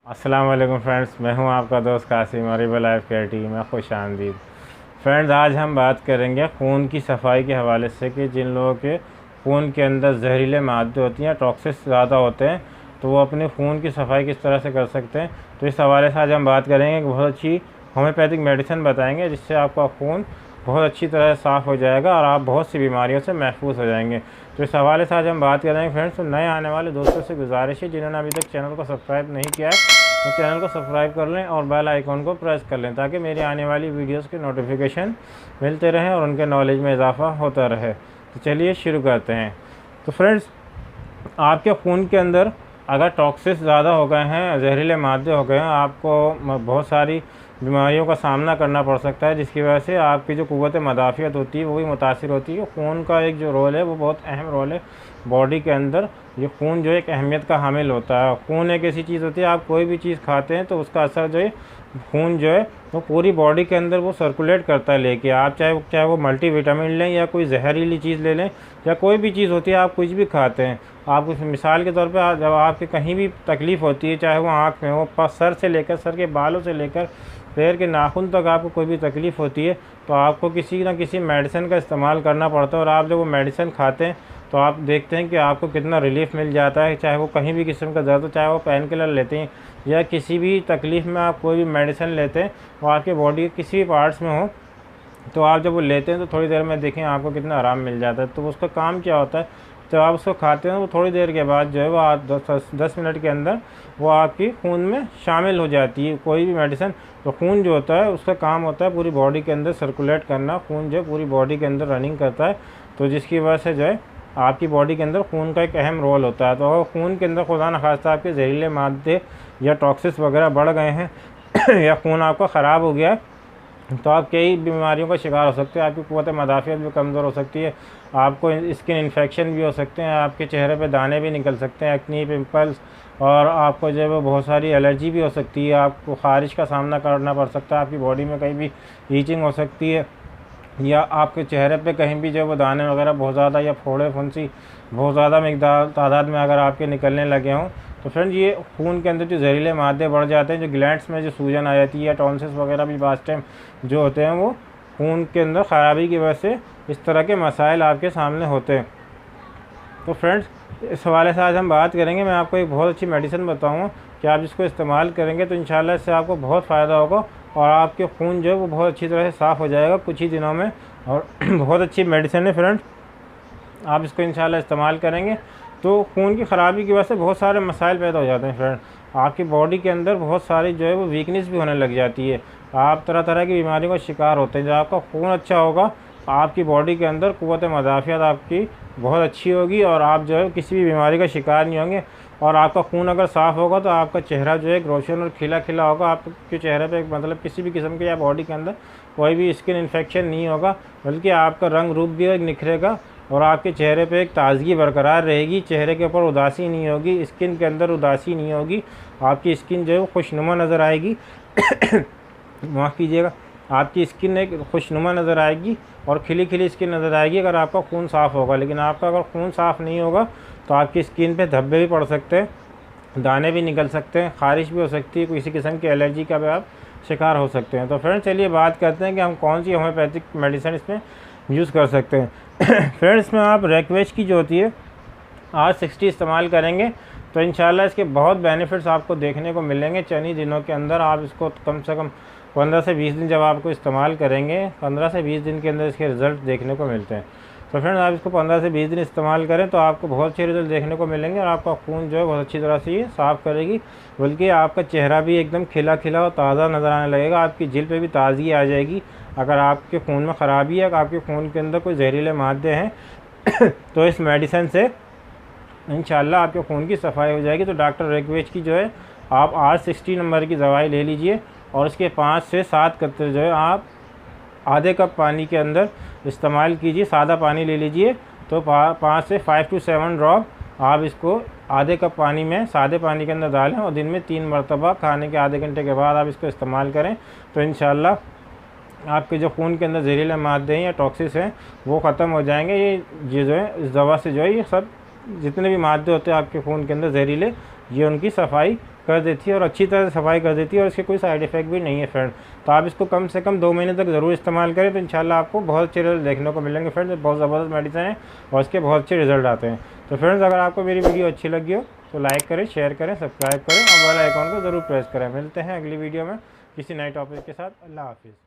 अस्सलाम वालेकुम फ्रेंड्स, मैं हूं आपका दोस्त कासिम और रिबल लाइफ केयर टीम में खुश आमदीद। फ्रेंड्स, आज हम बात करेंगे खून की सफाई के हवाले से कि जिन लोगों के खून के अंदर जहरीले मादे होती हैं, टॉक्सिस ज़्यादा होते हैं, तो वो अपने खून की सफाई किस तरह से कर सकते हैं। तो इस हवाले से आज हम बात करेंगे कि बहुत अच्छी होम्योपैथिक मेडिसिन बताएंगे जिससे आपका खून बहुत अच्छी तरह साफ़ हो जाएगा और आप बहुत सी बीमारियों से महफूज हो जाएंगे। तो इस हवाले से आज हम बात करेंगे फ्रेंड्स। तो नए आने वाले दोस्तों से गुजारिश है, जिन्होंने अभी तक चैनल को सब्सक्राइब नहीं किया है, तो चैनल को सब्सक्राइब कर लें और बेल आइकॉन को प्रेस कर लें ताकि मेरी आने वाली वीडियोस के नोटिफिकेशन मिलते रहें और उनके नॉलेज में इजाफा होता रहे। तो चलिए शुरू करते हैं। तो फ्रेंड्स, आपके खून के अंदर अगर टॉक्सिस ज़्यादा हो गए हैं, जहरीले मादे हो गए हैं, आपको बहुत सारी बीमारियों का सामना करना पड़ सकता है, जिसकी वजह से आपकी जो क़ुव्वत मदाफ़ियत होती है वो भी मुतासिर होती है। खून का एक जो रोल है वो बहुत अहम रोल है बॉडी के अंदर। ये खून जो एक अहमियत का हामिल होता है। खून एक ऐसी चीज़ होती है, आप कोई भी चीज़ खाते हैं तो उसका असर जो है खून जो है वो पूरी बॉडी के अंदर वो सर्कुलेट करता है लेके। आप चाहे वो मल्टीविटामिन लें या कोई जहरीली चीज़ ले लें या कोई भी चीज़ होती है, आप कुछ भी खाते हैं, आप उस मिसाल के तौर पे जब आपके कहीं भी तकलीफ़ होती है, चाहे वो आँख में हो, सर से लेकर सर के बालों से लेकर पैर के नाखून तक आपको कोई भी तकलीफ़ होती है, तो आपको किसी न किसी मेडिसिन का इस्तेमाल करना पड़ता है। और आप जब वो मेडिसिन खाते हैं तो आप देखते हैं कि आपको कितना रिलीफ़ मिल जाता है। चाहे वो कहीं भी किस्म का दर्द हो, चाहे वो पेन किलर लेते हैं या किसी भी तकलीफ़ में आप कोई भी मेडिसिन लेते हैं, वो आपके बॉडी के किसी भी पार्ट्स में हो, तो आप जब वो लेते हैं तो थोड़ी देर में देखें आपको कितना आराम मिल जाता है। तो उसका काम क्या होता है, जब आप उसको खाते हैं वो थोड़ी देर के बाद जो है वो 10 मिनट के अंदर वो आपकी खून में शामिल हो जाती है। कोई भी मेडिसिन, तो खून जो होता है उसका काम होता है पूरी बॉडी के अंदर सर्कुलेट करना। खून जो है पूरी बॉडी के अंदर रनिंग करता है, तो जिसकी वजह से जो है आपकी बॉडी के अंदर खून का एक अहम रोल होता है। तो अगर खून के अंदर खुदा न खास्ता आपके जहरीले मादे या टॉक्सिस वगैरह बढ़ गए हैं या खून आपका ख़राब हो गया है, तो आप कई बीमारियों का शिकार हो सकते हैं। आपकी क़ुव्वत मदाफ़ियत भी कमज़ोर हो सकती है, आपको स्किन इन्फेक्शन भी हो सकते हैं, आपके चेहरे पे दाने भी निकल सकते हैं, एक्नी, पिंपल्स, और आपको जो है वो बहुत सारी एलर्जी भी हो सकती है। आपको ख़ारिश का सामना करना पड़ सकता है, आपकी बॉडी में कहीं भी ईचिंग हो सकती है, या आपके चेहरे पे कहीं भी जो है वो दाने वगैरह बहुत ज़्यादा या फोड़े फुंसी बहुत ज़्यादा तादाद में अगर आपके निकलने लगे हों, तो फ्रेंड ये खून के अंदर जो जहरीले मादे बढ़ जाते हैं, जो ग्लैंड्स में जो सूजन आ जाती है या टॉन्सिस वगैरह भी बास टाइम जो होते हैं, वो खून के अंदर ख़राबी की वजह से इस तरह के मसाइल आपके सामने होते हैं। तो फ्रेंड्स, इस हवाले से आज हम बात करेंगे। मैं आपको एक बहुत अच्छी मेडिसिन बताऊँगा कि आप इसको इस्तेमाल करेंगे तो इंशाल्लाह इससे आपको बहुत फ़ायदा होगा और आपके खून जो है वो बहुत अच्छी तरह से साफ़ हो जाएगा कुछ ही दिनों में। और बहुत अच्छी मेडिसिन है फ्रेंड्स, आप इसको इंशाल्लाह इस्तेमाल करेंगे तो खून की ख़राबी की वजह से बहुत सारे मसाइल पैदा हो जाते हैं फ्रेंड। आपकी बॉडी के अंदर बहुत सारी जो है वो वीकनेस भी होने लग जाती है, आप तरह तरह की बीमारियों का शिकार होते हैं। जब आपका खून अच्छा होगा, आपकी बॉडी के अंदर क़ुव्वत मदाफ़ियत आपकी बहुत अच्छी होगी और आप जो है किसी भी बीमारी का शिकार नहीं होंगे। और आपका खून अगर साफ़ होगा तो आपका चेहरा जो है रोशन और खिला खिला होगा। आपके चेहरे पे मतलब किसी भी किस्म के या बॉडी के अंदर कोई भी स्किन इन्फेक्शन नहीं होगा, बल्कि आपका रंग रूप भी निखरेगा और आपके चेहरे पे एक ताज़गी बरकरार रहेगी। चेहरे के ऊपर उदासी नहीं होगी, स्किन के अंदर उदासी नहीं होगी, आपकी स्किन जो है वो खुशनुमा नज़र आएगी माफ़ कीजिएगा, आपकी स्किन एक खुशनुमा नज़र आएगी और खिली खिली स्किन नज़र आएगी अगर आपका खून साफ़ होगा। लेकिन आपका अगर खून साफ़ नहीं होगा तो आपकी स्किन पे धब्बे भी पड़ सकते हैं, दाने भी निकल सकते हैं, ख़ारिश भी हो सकती है, किसी किस्म की एलर्जी का भी आप शिकार हो सकते हैं। तो फ्रेंड्स, चलिए बात करते हैं कि हम कौन सी होम्योपैथिक मेडिसिन इसमें यूज़ कर सकते हैं। फ्रेंड्स, इसमें आप रेकवेज की जो होती है R60 इस्तेमाल करेंगे तो इंशाल्लाह इसके बहुत बेनिफिट्स आपको देखने को मिलेंगे। चंद ही दिनों के अंदर आप इसको कम से कम 15 से 20 दिन जब आपको इस्तेमाल करेंगे, 15 से 20 दिन के अंदर इसके रिज़ल्ट देखने को मिलते हैं। तो फ्रेंड्स, आप इसको 15 से 20 दिन इस्तेमाल करें तो आपको बहुत अच्छे रिज़ल्ट देखने को मिलेंगे और आपका खून जो है बहुत अच्छी तरह से ये साफ़ करेगी, बल्कि आपका चेहरा भी एकदम खिला खिला और ताज़ा नज़र आने लगेगा। आपकी जिल्द पे भी ताज़गी आ जाएगी। अगर आपके खून में ख़राबी है, आपके खून के अंदर कोई जहरीले मादे हैं तो इस मेडिसिन से इंशाल्लाह आपके खून की सफाई हो जाएगी। तो डॉक्टर रेकवेज की जो है आप R60 नंबर की दवाई ले लीजिए और इसके 5 से 7 कतरे जो है आप आधे कप पानी के अंदर इस्तेमाल कीजिए। सादा पानी ले लीजिए, तो 5 से 5 to 7 ड्रॉप आप इसको आधे कप पानी में सादे पानी के अंदर डालें और दिन में 3 मरतबा खाने के आधे घंटे के बाद आप इसको इस्तेमाल करें। तो इंशाल्लाह आपके जो खून के अंदर जहरीले मादे हैं या टॉक्सिस हैं वो ख़त्म हो जाएंगे। ये जो है इस दवा से जो है ये सब जितने भी मादे होते हैं आपके खून के अंदर जहरीले, ये उनकी सफाई कर देती है और अच्छी तरह से सफाई कर देती है और इसके कोई साइड इफ़ेक्ट भी नहीं है फ्रेंड। तो आप इसको कम से कम 2 महीने तक ज़रूर इस्तेमाल करें, तो इंशाल्लाह आपको बहुत अच्छे रिजल्ट देखने को मिलेंगे फ्रेंड्स। बहुत ज़बरदस्त मेडिसिन है और इसके बहुत अच्छे रिजल्ट आते हैं। तो फ्रेंड्स, अगर आपको मेरी वीडियो अच्छी लगी हो तो लाइक करें, शेयर करें, सब्सक्राइब करें और बेल आइकॉन को ज़रूर प्रेस करें। मिलते हैं अगली वीडियो में किसी नए टॉपिक के साथ। अल्लाह हाफिज़।